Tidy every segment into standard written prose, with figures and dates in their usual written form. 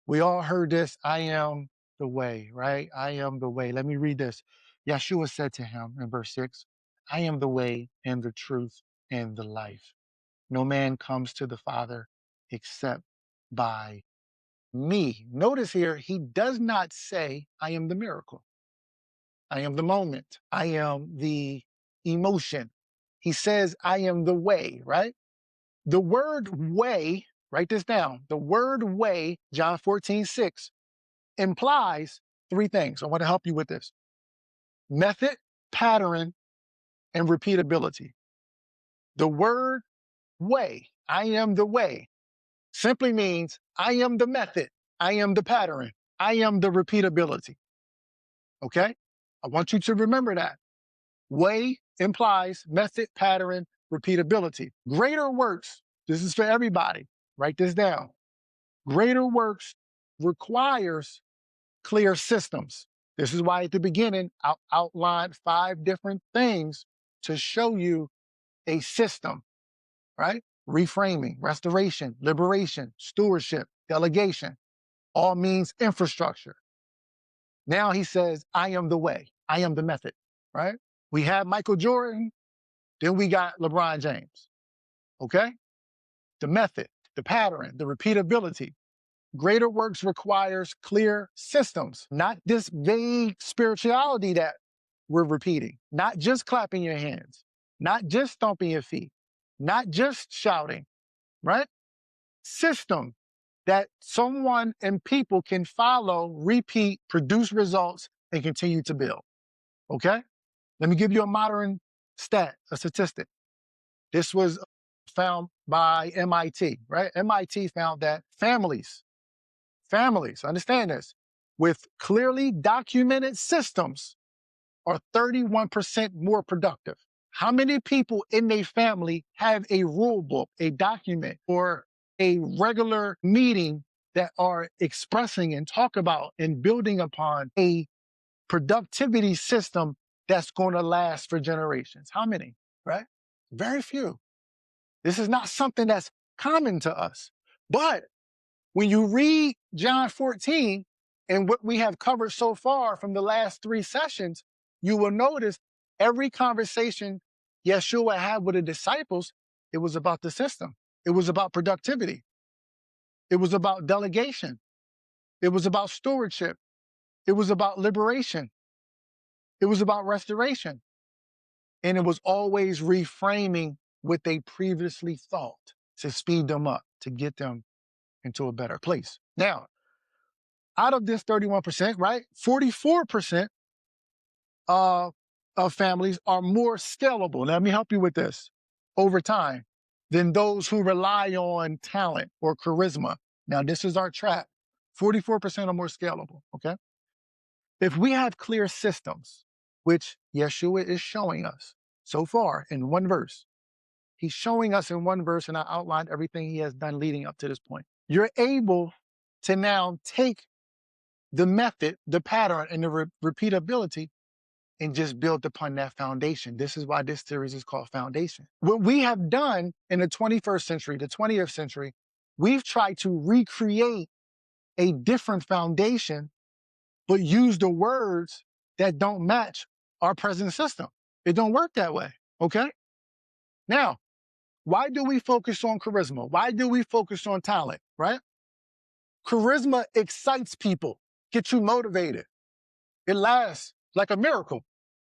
We all heard this. I am the way, right? I am the way. Let me read this. Yeshua said to him in verse 6, I am the way and the truth and the life. No man comes to the Father except by me. Notice here, he does not say, I am the miracle. I am the moment. I am the emotion. He says, I am the way, right? The word way, write this down. The word way, John 14:6, implies three things. I want to help you with this: method, pattern, and repeatability. The word way, I am the way, simply means I am the method, I am the pattern, I am the repeatability. Okay? I want you to remember that. Way implies method, pattern, repeatability. Greater works, this is for everybody. Write this down. Greater works requires clear systems. This is why at the beginning I outlined 5 different things to show you a system, right? Reframing, restoration, liberation, stewardship, delegation, all means infrastructure. Now he says, I am the way, I am the method, right? We have Michael Jordan, then we got LeBron James, okay? The method, the pattern, the repeatability. Greater works requires clear systems, not this vague spirituality that we're repeating, not just clapping your hands, not just stomping your feet, not just shouting, right? System that someone and people can follow, repeat, produce results, and continue to build. Okay? Let me give you a modern stat, a statistic. This was found by MIT, right? MIT found that families, understand this, with clearly documented systems are 31% more productive. How many people in a family have a rule book, a document, or a regular meeting that are expressing and talk about and building upon a productivity system that's going to last for generations? How many, right? Very few. This is not something that's common to us. But when you read John 14 and what we have covered so far from the last 3 sessions, you will notice every conversation Yeshua had with the disciples, it was about the system. It was about productivity. It was about delegation. It was about stewardship. It was about liberation. It was about restoration. And it was always reframing what they previously thought to speed them up, to get them into a better place. Now, out of this 31%, right, 44% of families are more scalable. Let me help you with this over time than those who rely on talent or charisma. Now, this is our trap. 44% are more scalable, okay? If we have clear systems, which Yeshua is showing us so far in one verse, he's showing us in one verse, and I outlined everything he has done leading up to this point. You're able to now take the method, the pattern, and the repeatability and just build upon that foundation. This is why this series is called Foundation. What we have done in the 21st century, the 20th century, we've tried to recreate a different foundation, but use the words that don't match our present system. It don't work that way, okay? Now, why do we focus on charisma? Why do we focus on talent, right? Charisma excites people, gets you motivated. It lasts like a miracle.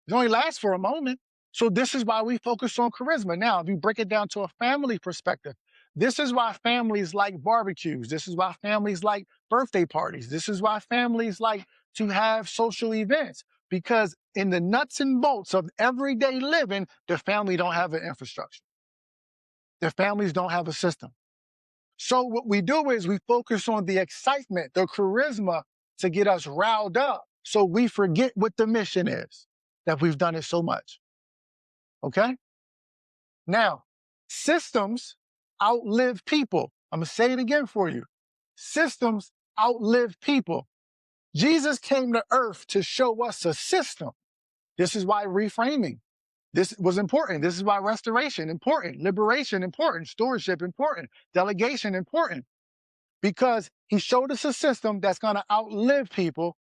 It only lasts for a moment. So this is why we focus on charisma. Now, if you break it down to a family perspective, this is why families like barbecues. This is why families like birthday parties. This is why families like to have social events, because in the nuts and bolts of everyday living, the family don't have an infrastructure. Their families don't have a system. So what we do is we focus on the excitement, the charisma to get us riled up so we forget what the mission is, that we've done it so much. Okay? Now, systems outlive people. I'm going to say it again for you. Systems outlive people. Jesus came to earth to show us a system. This is why reframing. This was important. This is why restoration important, liberation important, stewardship important, delegation important. because he showed us a system that's going to outlive people